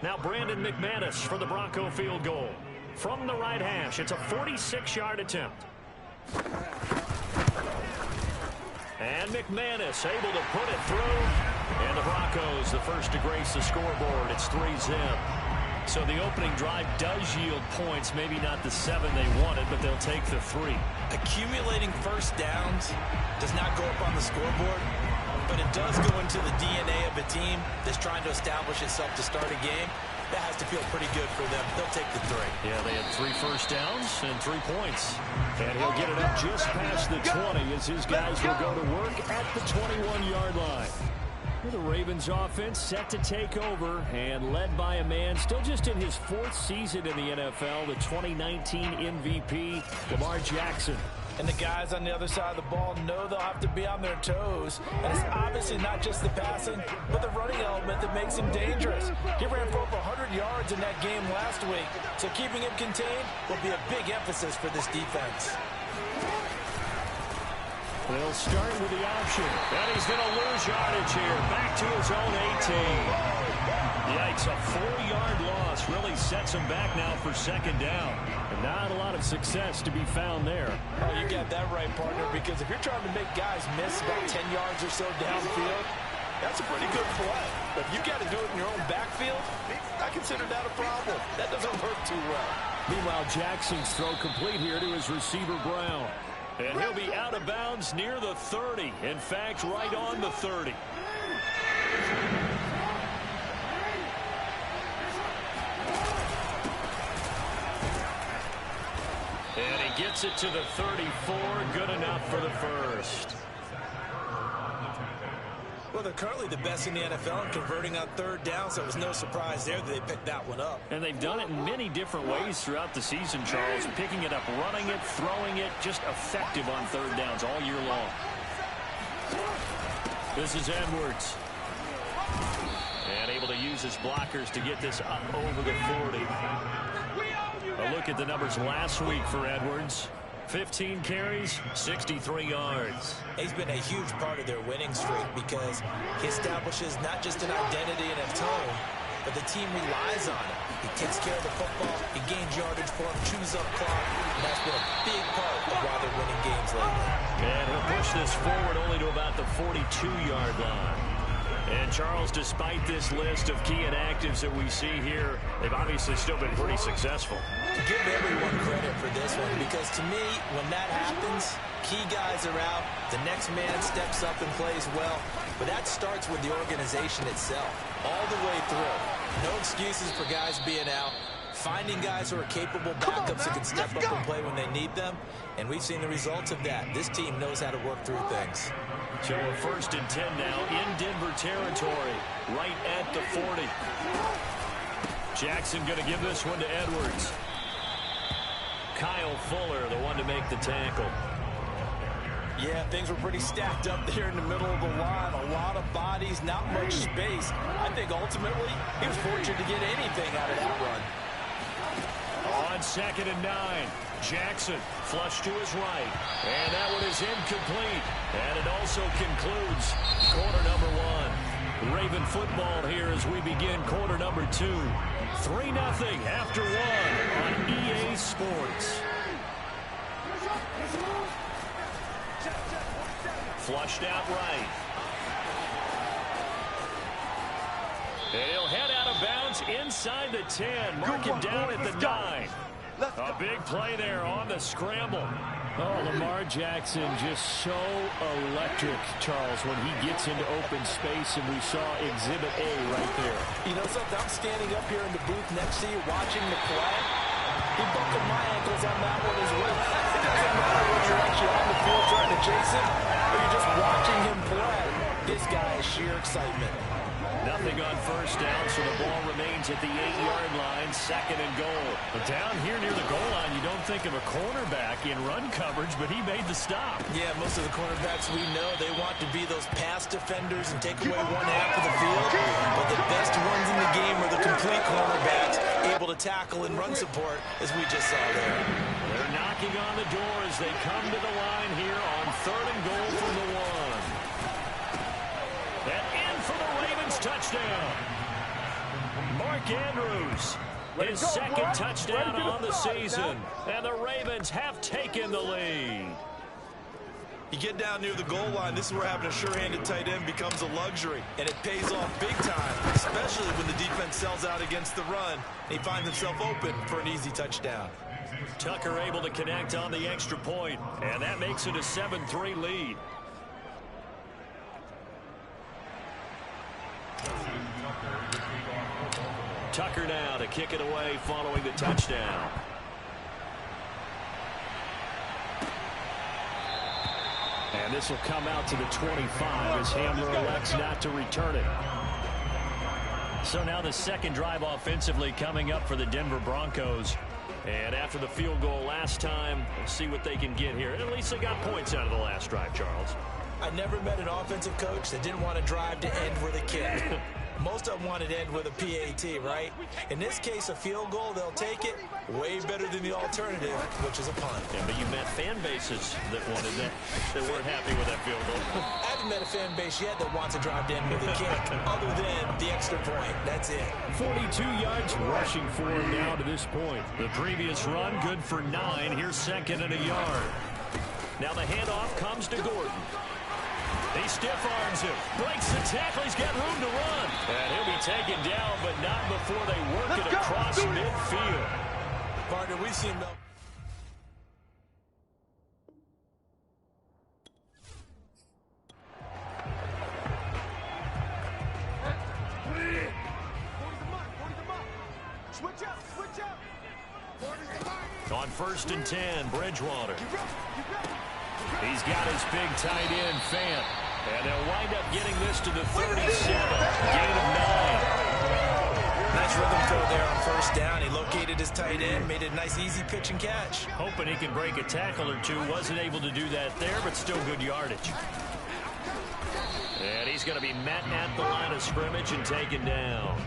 Now Brandon McManus for the Bronco field goal. From the right hash, it's a 46-yard attempt. And McManus able to put it through. And the Broncos, the first to grace the scoreboard. It's 3-zip. So the opening drive does yield points. Maybe not the 7 they wanted, but they'll take the 3. Accumulating first downs does not go up on the scoreboard, but it does go into the DNA of a team that's trying to establish itself to start a game. That has to feel pretty good for them. They'll take the 3. Yeah, they had 3 first downs and 3 points. And he'll get it up just past the 20 as his guys will go to work at the 21-yard line. The Ravens offense set to take over and led by a man still just in his 4th season in the NFL, the 2019 MVP, Lamar Jackson. And the guys on the other side of the ball know they'll have to be on their toes. And it's obviously not just the passing, but the running element that makes him dangerous. He ran for over 100 yards in that game last week, so keeping him contained will be a big emphasis for this defense. They'll start with the option. And he's going to lose yardage here. Back to his own 18. Yikes, a 4-yard loss really sets him back now for second down. And not a lot of success to be found there. Oh, you got that right, partner, because if you're trying to make guys miss about 10 yards or so downfield, that's a pretty good play. But if you got to do it in your own backfield, I consider that a problem. That doesn't work too well. Meanwhile, Jackson's throw complete here to his receiver, Brown. And he'll be out of bounds near the 30. In fact, right on the 30. And he gets it to the 34. Good enough for the first. Well, they're currently the best in the NFL in converting on third down, so it was no surprise there that they picked that one up. And they've done it in many different ways throughout the season, Charles. Picking it up, running it, throwing it, just effective on third downs all year long. This is Edwards. And able to use his blockers to get this up over the 40. A look at the numbers last week for Edwards. 15 carries, 63 yards. He's been a huge part of their winning streak because he establishes not just an identity and a tone, but the team relies on it. He takes care of the football, he gains yardage for him, chews up clock, and that's been a big part of why they're winning games lately. And he'll push this forward only to about the 42-yard line. And, Charles, despite this list of key inactives that we see here, they've obviously still been pretty successful. Give everyone credit for this one because, to me, when that happens, key guys are out, the next man steps up and plays well, but that starts with the organization itself, all the way through. No excuses for guys being out. Finding guys who are capable backups who can step up and play when they need them, and we've seen the results of that. This team knows how to work through things. So a 1st and 10 now in Denver territory, right at the 40. Jackson going to give this one to Edwards. Kyle Fuller, the one to make the tackle. Yeah, things were pretty stacked up there in the middle of the line. A lot of bodies, not much space. I think ultimately he was fortunate to get anything out of that run. On 2nd and 9, Jackson flush to his right. And that one is incomplete. And it also concludes quarter number 1. Raven football here as we begin quarter number 2. 3-0 after 1 on EA Sports. Flushed out right. And he'll head out of bounds inside the 10. Mark him down at the 9. A big play there on the scramble. Oh, Lamar Jackson just so electric, Charles, when he gets into open space, and we saw Exhibit A right there. You know something? I'm standing up here in the booth next to you watching the play. He buckled my ankles on that one as well. It doesn't matter when you're actually on the field trying to chase him, or you're just watching him play. This guy is sheer excitement. Nothing on first down, so the ball remains at the 8-yard line, 2nd and goal. But down here near the goal line, you don't think of a cornerback in run coverage, but he made the stop. Yeah, most of the cornerbacks we know, they want to be those pass defenders and take away one half of the field. But the best ones in the game are the complete cornerbacks, able to tackle and run support, as we just saw there. They're knocking on the door as they come to the line here on 3rd and goal from the 1. And in for the Ravens touchdown. Mark Andrews, his second touchdown on the season. And the Ravens have taken the lead. You get down near the goal line, this is where having a sure-handed tight end becomes a luxury. And it pays off big time, especially when the defense sells out against the run. He finds himself open for an easy touchdown. Tucker able to connect on the extra point, and that makes it a 7-3 lead. Tucker now to kick it away following the touchdown. And this will come out to the 25 as Hamler elects not to return it. So now the second drive offensively coming up for the Denver Broncos. And after the field goal last time, we'll see what they can get here. And at least they got points out of the last drive, Charles. I never met an offensive coach that didn't want to drive to end with a kick. Most of them wanted to end with a PAT, right? In this case, a field goal, they'll take it. Way better than the alternative, which is a punt. Yeah, but you met fan bases that wanted that, that weren't happy with that field goal. I haven't met a fan base yet that wants to drive to end with a kick, other than the extra point. That's it. 42 yards rushing for him now to this point. The previous run, good for 9. Here's second and a yard. Now the handoff comes to Gordon. He stiff arms him, breaks the tackle, he's got room to run. And he'll be taken down, but not before they work it across midfield. Partner, we've seen them. On 1st and 10, Bridgewater. He's got his big tight end, Fant. And they'll wind up getting this to the 37. Gain of 9. Nice rhythm throw there on 1st down. He located his tight end, made it a nice easy pitch and catch. Hoping he can break a tackle or two. Wasn't able to do that there, but still good yardage. And he's going to be met at the line of scrimmage and taken down.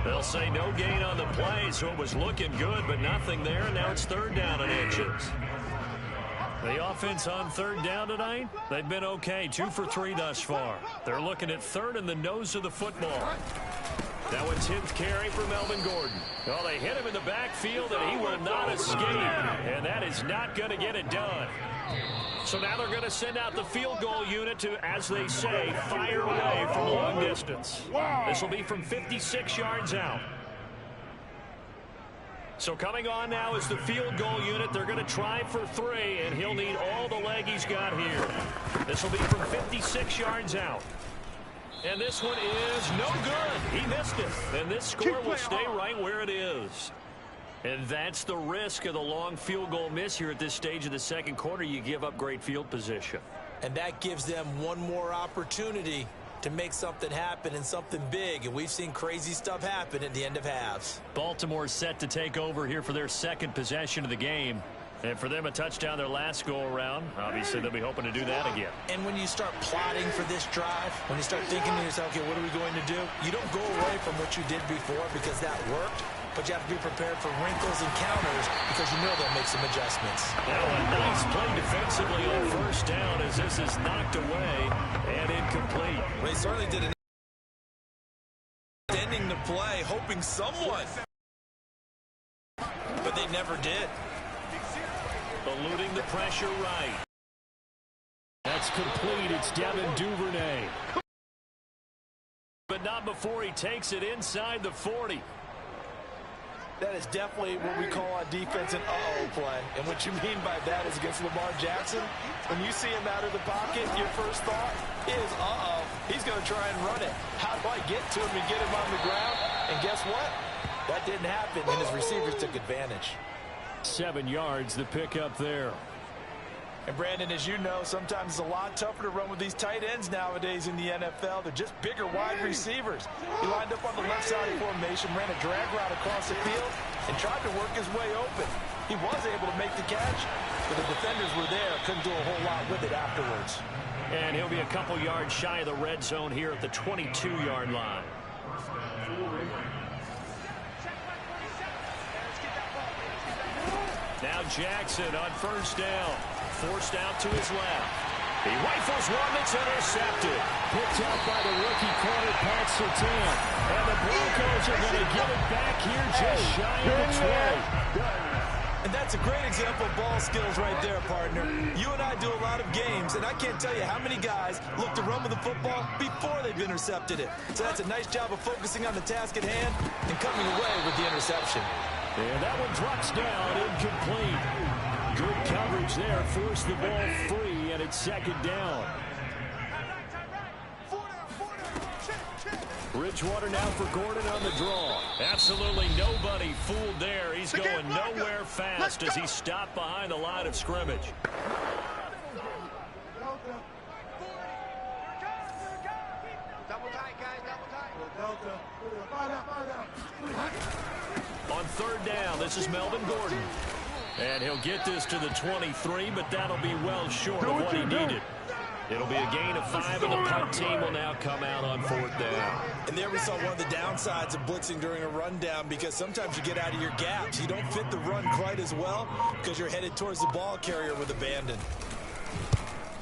They'll say no gain on the play, so it was looking good, but nothing there. And now it's 3rd down and inches. The offense on 3rd down tonight, they've been okay. 2 for 3 thus far. They're looking at 3rd in the nose of the football. Now a 10th carry for Melvin Gordon. Well, they hit him in the backfield, and he will not escape. And that is not going to get it done. So now they're going to send out the field goal unit to, as they say, fire away from long distance. This will be from 56 yards out. So coming on now is the field goal unit. They're going to try for 3, and he'll need all the leg he's got here. This will be from 56 yards out. And this one is no good. He missed it. And this score will stay right where it is. And that's the risk of the long field goal miss here at this stage of the second quarter. You give up great field position. And that gives them one more opportunity to make something happen and something big. And we've seen crazy stuff happen at the end of halves. Baltimore set to take over here for their second possession of the game. And for them, a touchdown their last go-around. Obviously, they'll be hoping to do that again. And when you start plotting for this drive, when you start thinking to yourself, okay, what are we going to do? You don't go away from what you did before because that worked. But you have to be prepared for wrinkles and counters because you know they'll make some adjustments. Now a nice play defensively on 1st down as this is knocked away and incomplete. They certainly did an ending the play, hoping someone. But they never did. Eluding the pressure right. That's complete. It's Devin Duvernay. But not before he takes it inside the 40. That is definitely what we call on defense an uh-oh play. And what you mean by that is against Lamar Jackson, when you see him out of the pocket, your first thought is, uh-oh, he's going to try and run it. How do I get to him and get him on the ground? And guess what? That didn't happen, and his receivers took advantage. 7 yards, the pickup there. And Brandon, as you know, sometimes it's a lot tougher to run with these tight ends nowadays in the NFL. They're just bigger wide receivers. He lined up on the left side of the formation, ran a drag route across the field, and tried to work his way open. He was able to make the catch, but the defenders were there, couldn't do a whole lot with it afterwards. And he'll be a couple yards shy of the red zone here at the 22-yard line. Now Jackson on 1st down. Forced out to his left. He rifles one that's intercepted. Picked out by the rookie corner, Pat Surtain. And the Broncos are going to get it back here just shy of the 20. And that's a great example of ball skills right there, partner. You and I do a lot of games, and I can't tell you how many guys look to run with the football before they've intercepted it. So that's a nice job of focusing on the task at hand and coming away with the interception. And that one drops down, incomplete. Good coverage there, forced the ball free, and it's second down. Bridgewater now for Gordon on the draw. Absolutely nobody fooled there. He's going nowhere fast as he stopped behind the line of scrimmage. On third down, this is Melvin Gordon. And he'll get this to the 23, but that'll be well short of what he needed. It'll be a gain of 5, and the punt team will now come out on fourth down. And there we saw one of the downsides of blitzing during a rundown, because sometimes you get out of your gaps. You don't fit the run quite as well because you're headed towards the ball carrier with abandon.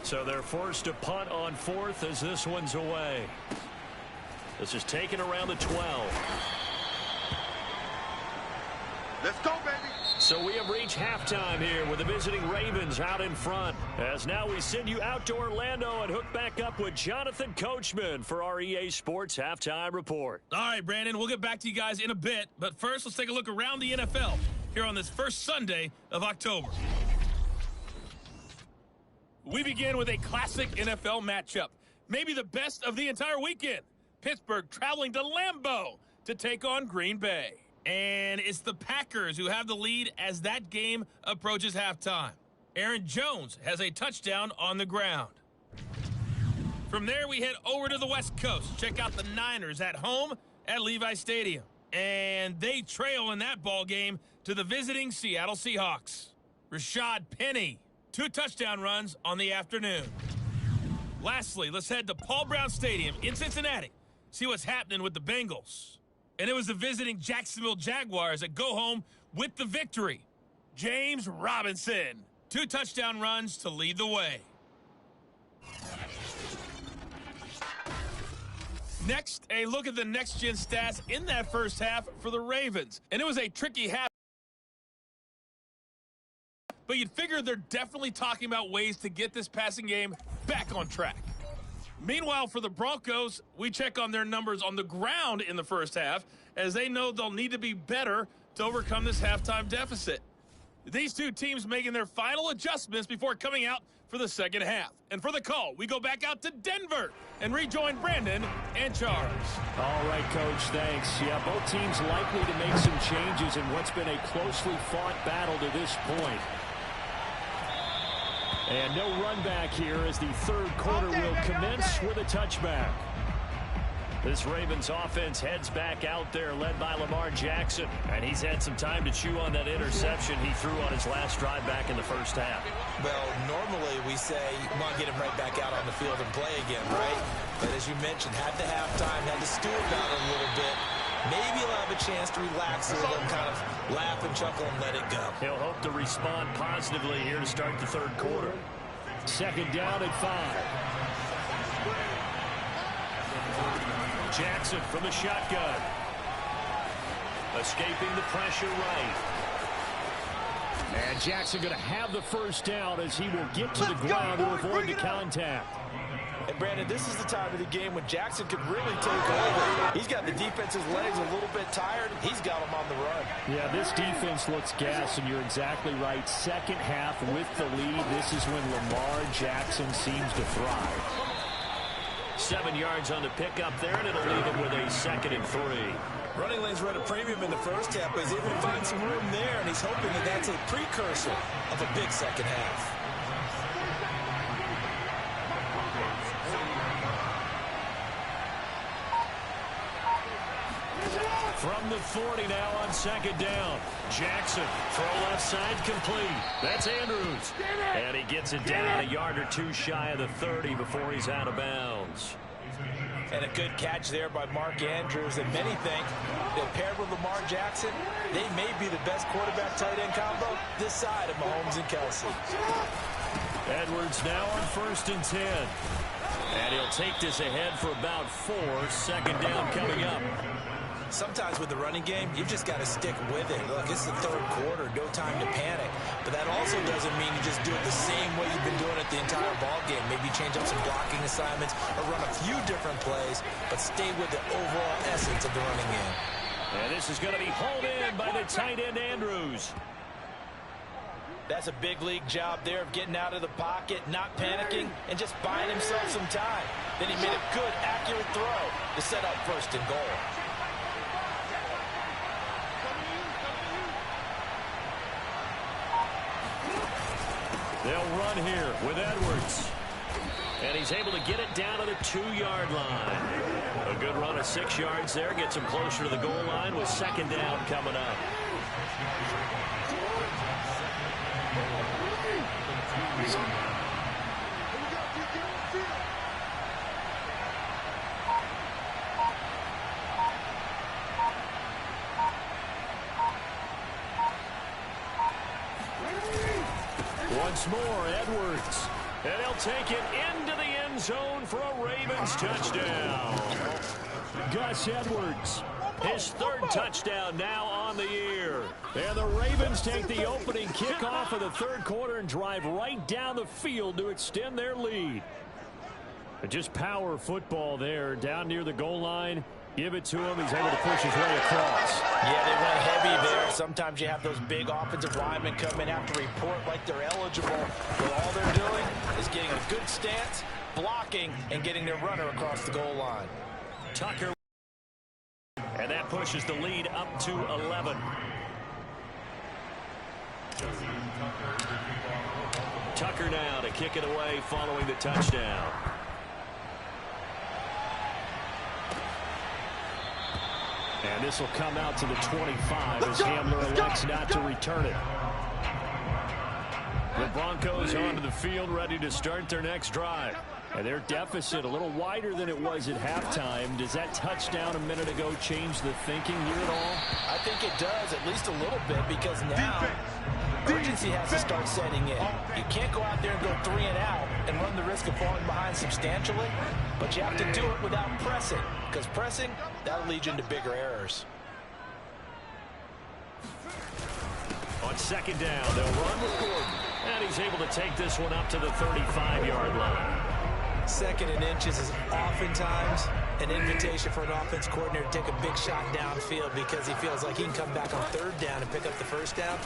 So they're forced to punt on fourth as this one's away. This is taken around the 12. Let's go, baby. So we have reached halftime here with the visiting Ravens out in front. As now we send you out to Orlando and hook back up with Jonathan Coachman for our EA Sports Halftime Report. All right, Brandon, we'll get back to you guys in a bit. But first, let's take a look around the NFL here on this first Sunday of October. We begin with a classic NFL matchup. Maybe the best of the entire weekend. Pittsburgh traveling to Lambeau to take on Green Bay. And it's the Packers who have the lead as that game approaches halftime. Aaron Jones has a touchdown on the ground. From there, we head over to the West Coast. Check out the Niners at home at Levi Stadium. And they trail in that ball game to the visiting Seattle Seahawks. Rashad Penny, 2 touchdown runs on the afternoon. Lastly, let's head to Paul Brown Stadium in Cincinnati. See what's happening with the Bengals. And it was the visiting Jacksonville Jaguars that go home with the victory. James Robinson, 2 touchdown runs to lead the way. Next, a look at the next-gen stats in that first half for the Ravens. And it was a tricky half. But you'd figure they're definitely talking about ways to get this passing game back on track. Meanwhile, for the Broncos, we check on their numbers on the ground in the first half, as they know they'll need to be better to overcome this halftime deficit. These two teams making their final adjustments before coming out for the second half. And for the call, we go back out to Denver and rejoin Brandon and Charles. All right, Coach, thanks. Yeah, both teams likely to make some changes in what's been a closely fought battle to this point. And no run back here as the third quarter will commence with a touchback. This Ravens offense heads back out there, led by Lamar Jackson. And he's had some time to chew on that interception he threw on his last drive back in the first half. Well, normally we say, come on, get him right back out on the field and play again, right? But as you mentioned, had the halftime, had to stew about it a little bit. Maybe he'll have a chance to relax a little, kind of laugh and chuckle and let it go. He'll hope to respond positively here to start the third quarter. Second down at 5. Jackson from the shotgun. Escaping the pressure right. And Jackson going to have the first down as he will get to the ground to avoid the contact. And Brandon, this is the time of the game when Jackson could really take over. He's got the defense's legs a little bit tired. He's got them on the run. Yeah, this defense looks gassed, and you're exactly right. Second half with the lead, this is when Lamar Jackson seems to thrive. 7 yards on the pickup there, and it'll leave him with a 2nd and 3. Running lanes were at a premium in the first half, but he's able to find some room there, and he's hoping that that's a precursor of a big second half. From the 40 now on second down. Jackson, throw left side complete. That's Andrews. And he gets it down a yard or 2 shy of the 30 before he's out of bounds. And a good catch there by Mark Andrews. And many think that paired with Lamar Jackson, they may be the best quarterback tight end combo this side of Mahomes and Kelsey. Edwards now on 1st and 10. And he'll take this ahead for about 4. 2nd down coming up. Sometimes with the running game, you've just got to stick with it. Look, it's the 3rd quarter, no time to panic. But that also doesn't mean you just do it the same way you've been doing it the entire ball game. Maybe change up some blocking assignments or run a few different plays, but stay with the overall essence of the running game. And this is going to be hauled in by the tight end, Andrews. That's a big league job there of getting out of the pocket, not panicking, and just buying himself some time. Then he made a good, accurate throw to set up 1st and goal. They'll run here with Edwards. And he's able to get it down to the 2-yard line. A good run of 6 yards there. Gets him closer to the goal line with 2nd down coming up. Once more, Edwards. And he'll take it into the end zone for a Ravens touchdown. Gus Edwards, his 3rd touchdown now on the year. And the Ravens take the opening kickoff of the 3rd quarter and drive right down the field to extend their lead. But just power football there down near the goal line. Give it to him. He's able to push his way across. Yeah, they went heavy there. Sometimes you have those big offensive linemen come in, have to report like they're eligible. But all they're doing is getting a good stance, blocking, and getting their runner across the goal line. Tucker. And that pushes the lead up to 11. Tucker now to kick it away following the touchdown. And this will come out to the 25 as Hamler elects not to return it. The Broncos onto the field ready to start their next drive. And their deficit a little wider than it was at halftime. Does that touchdown a minute ago change the thinking here at all? I think it does, at least a little bit, because now urgency has to start setting in. You can't go out there and go 3 and out and run the risk of falling behind substantially, but you have to do it without pressing, because pressing, that'll lead you into bigger errors. On 2nd down, they'll run with Gordon. And he's able to take this one up to the 35-yard line. 2nd and inches is oftentimes an invitation for an offense coordinator to take a big shot downfield because he feels like he can come back on 3rd down and pick up the 1st down.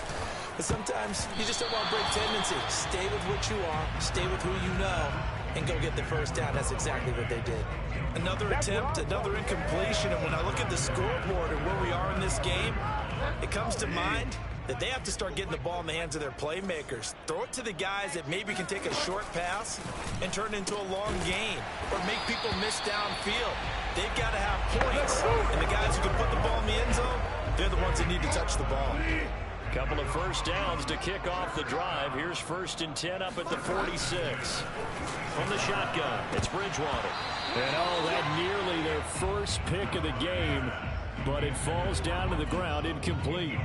But sometimes you just don't want to break tendency. Stay with what you are, stay with who you know, and go get the 1st down. That's exactly what they did. Another attempt, another incompletion, and when I look at the scoreboard and where we are in this game, it comes to mind that they have to start getting the ball in the hands of their playmakers. Throw it to the guys that maybe can take a short pass and turn it into a long gain or make people miss downfield. They've got to have points, and the guys who can put the ball in the end zone, they're the ones that need to touch the ball. Couple of 1st downs to kick off the drive. Here's 1st and 10 up at the 46. From the shotgun, it's Bridgewater. And that nearly their 1st pick of the game, but it falls down to the ground incomplete.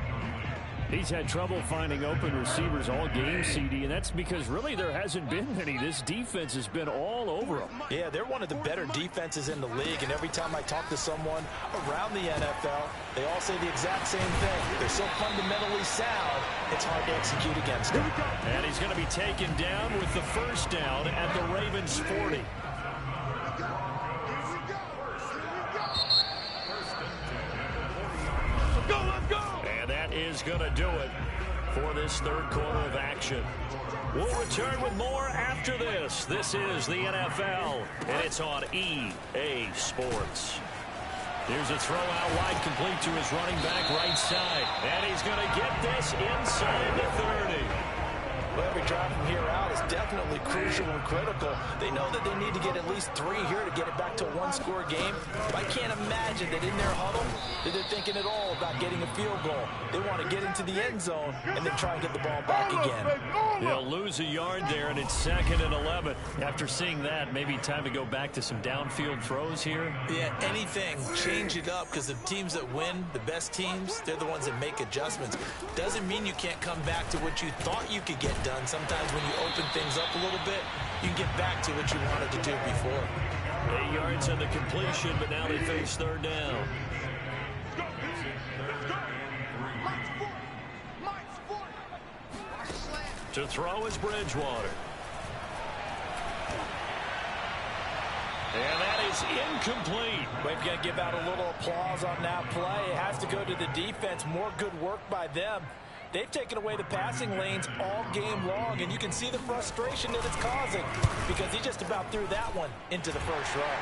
He's had trouble finding open receivers all game, CD, and that's because really there hasn't been any. This defense has been all over them. Yeah, they're one of the better defenses in the league, and every time I talk to someone around the NFL, they all say the exact same thing. They're so fundamentally sound, it's hard to execute against them. And he's going to be taken down with the 1st down at the Ravens 40. Is going to do it for this 3rd quarter of action. We'll return with more after this. This is the NFL, and it's on EA Sports. Here's a throw out wide, complete to his running back right side. And he's going to get this inside the 30. Well, every drive from here out is definitely crucial and critical. They know that they need to get at least 3 here to get it back to a 1-score game. But I can't imagine that in their huddle that they're thinking at all about getting a field goal. They want to get into the end zone and then try and get the ball back again. They'll lose a yard there, and it's 2nd and 11. After seeing that, maybe time to go back to some downfield throws here. Yeah, anything. Change it up, because the teams that win, the best teams, they're the ones that make adjustments. Doesn't mean you can't come back to what you thought you could get done. Sometimes when you open things up a little bit, you can get back to what you wanted to do before. 8 yards on the completion, but now they face third down. To throw is Bridgewater. And that is incomplete. We've got to give out a little applause on that play. It has to go to the defense. More good work by them. They've taken away the passing lanes all game long, and you can see the frustration that it's causing because he just about threw that one into the first row.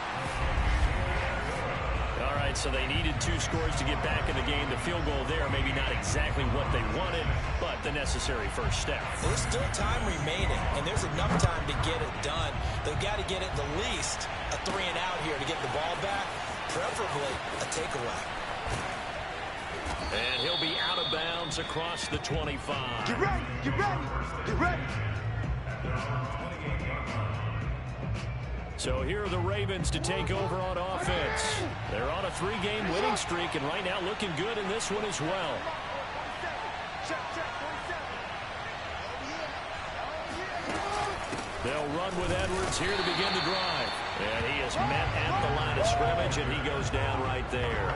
All right, so they needed 2 scores to get back in the game. The field goal there, maybe not exactly what they wanted, but the necessary first step. There's still time remaining, and there's enough time to get it done. They've got to get it the least a 3-and-out here to get the ball back, preferably a takeaway. And he'll be out of bounds across the 25. Get ready, get ready, get ready. So here are the Ravens to take over on offense. They're on a 3-game winning streak, and right now looking good in this one as well. They'll run with Edwards here to begin the drive. And he is met at the line of scrimmage, and he goes down right there.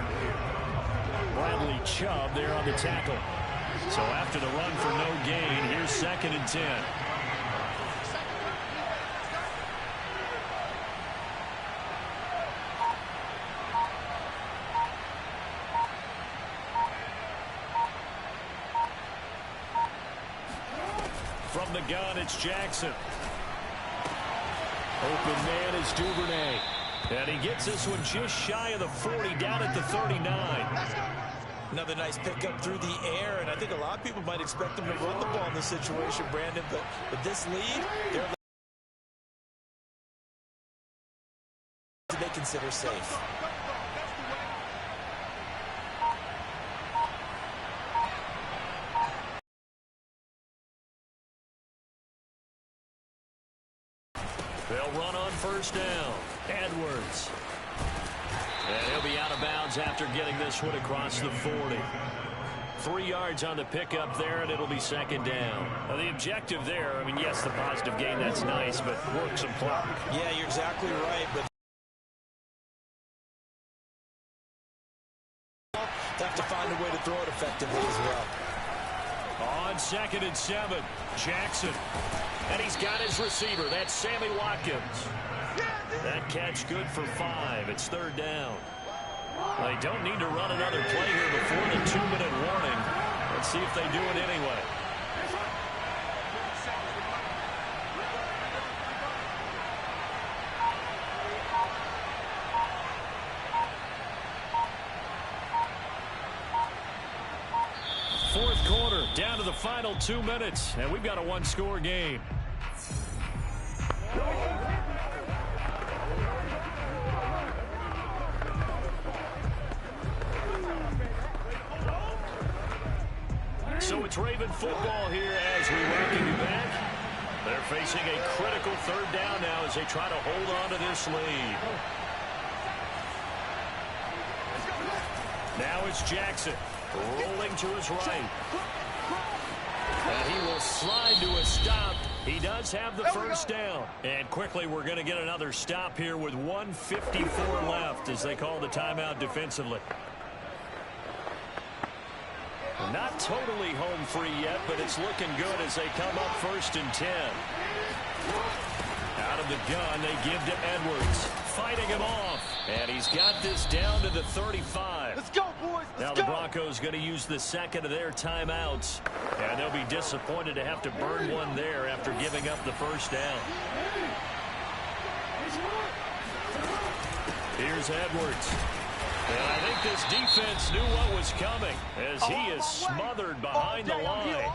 Bradley Chubb there on the tackle. So after the run for no gain, here's 2nd and 10. From the gun, it's Jackson. Open man is Duvernay. And he gets this one just shy of the 40, down at the 39. Another nice pickup through the air, and I think a lot of people might expect him to run the ball in this situation, Brandon, but with this lead, they consider safe. They'll run on first down. Edwards. And he'll be out of bounds after getting this one across the 40. 3 yards on the pickup there, and it'll be 2nd down. Now, the objective there, I mean, yes, the positive gain, that's nice, but work some clock. Yeah, you're exactly right, but they have to find a way to throw it effectively as well. On 2nd and 7, Jackson. And he's got his receiver. That's Sammy Watkins. That catch good for 5. It's 3rd down. They don't need to run another play here before the 2-minute warning. Let's see if they do it anyway. Fourth quarter, down to the final 2 minutes, and we've got a 1-score game. So it's Raven football here as we welcome you back. They're facing a critical 3rd down now as they try to hold on to this lead. Now it's Jackson rolling to his right. And he will slide to a stop. He does have the first down. And quickly we're going to get another stop here with 1:54 left as they call the timeout defensively. Not totally home free yet, but it's looking good as they come up 1st and 10. Out of the gun, they give to Edwards. Fighting him off. And he's got this down to the 35. Let's go, boys. Now the Broncos going to use the 2nd of their timeouts. And they'll be disappointed to have to burn one there after giving up the first down. Here's Edwards. And I think this defense knew what was coming as he is smothered behind the line.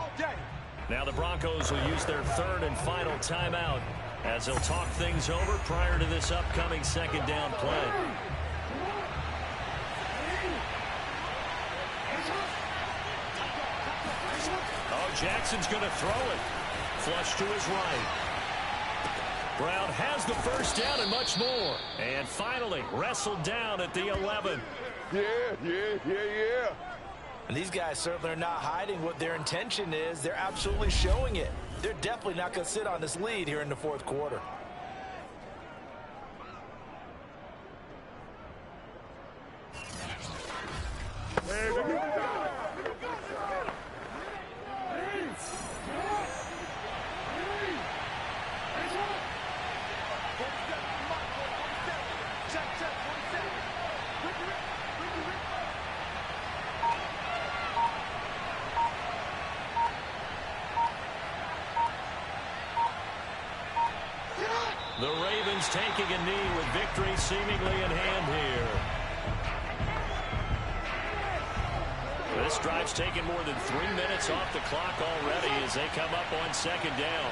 Now the Broncos will use their 3rd and final timeout as they'll talk things over prior to this upcoming 2nd down play. Oh, Jackson's going to throw it. Flush to his right. Brown has the first down and much more. And finally wrestled down at the 11. Yeah. And these guys certainly are not hiding what their intention is. They're absolutely showing it. they're definitely not going to sit on this lead here in the fourth quarter. The Ravens taking a knee with victory seemingly in hand here. This drive's taken more than 3 minutes off the clock already as they come up on second down.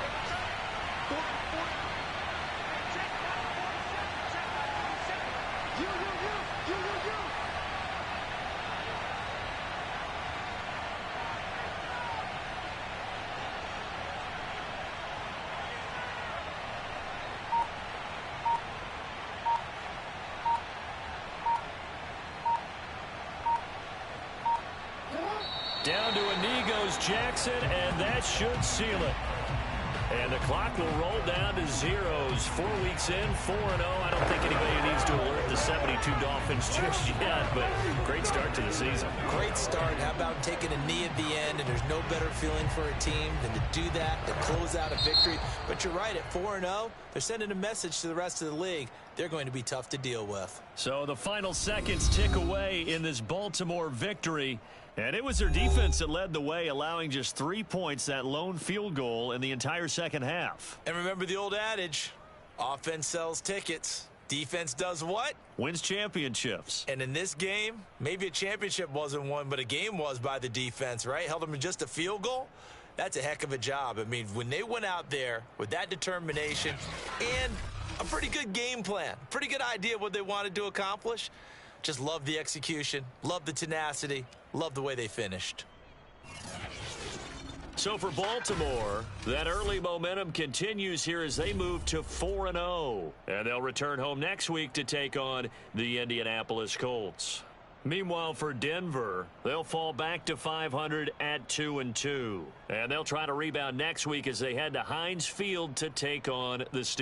Down to a knee goes Jackson, and that should seal it. And the clock will roll down to zeros. 4 weeks in, 4-0. I don't think anybody needs to alert the 72 Dolphins just yet, but great start to the season. Great start. How about taking a knee at the end? And there's no better feeling for a team than to do that, to close out a victory. But you're right, at 4-0, they're sending a message to the rest of the league. They're going to be tough to deal with. So the final seconds tick away in this Baltimore victory. And it was their defense that led the way, allowing just 3 points, that lone field goal in the entire second half. And remember the old adage, offense sells tickets. Defense does what? Wins championships. And in this game, maybe a championship wasn't won, but a game was by the defense, right? Held them to just a field goal. That's a heck of a job. I mean, when they went out there with that determination and a pretty good game plan, pretty good idea what they wanted to accomplish, just love the execution, love the tenacity, love the way they finished. So for Baltimore, that early momentum continues here as they move to 4-0. And they'll return home next week to take on the Indianapolis Colts. Meanwhile, for Denver, they'll fall back to 500 at 2-2. And they'll try to rebound next week as they head to Heinz Field to take on the Steelers.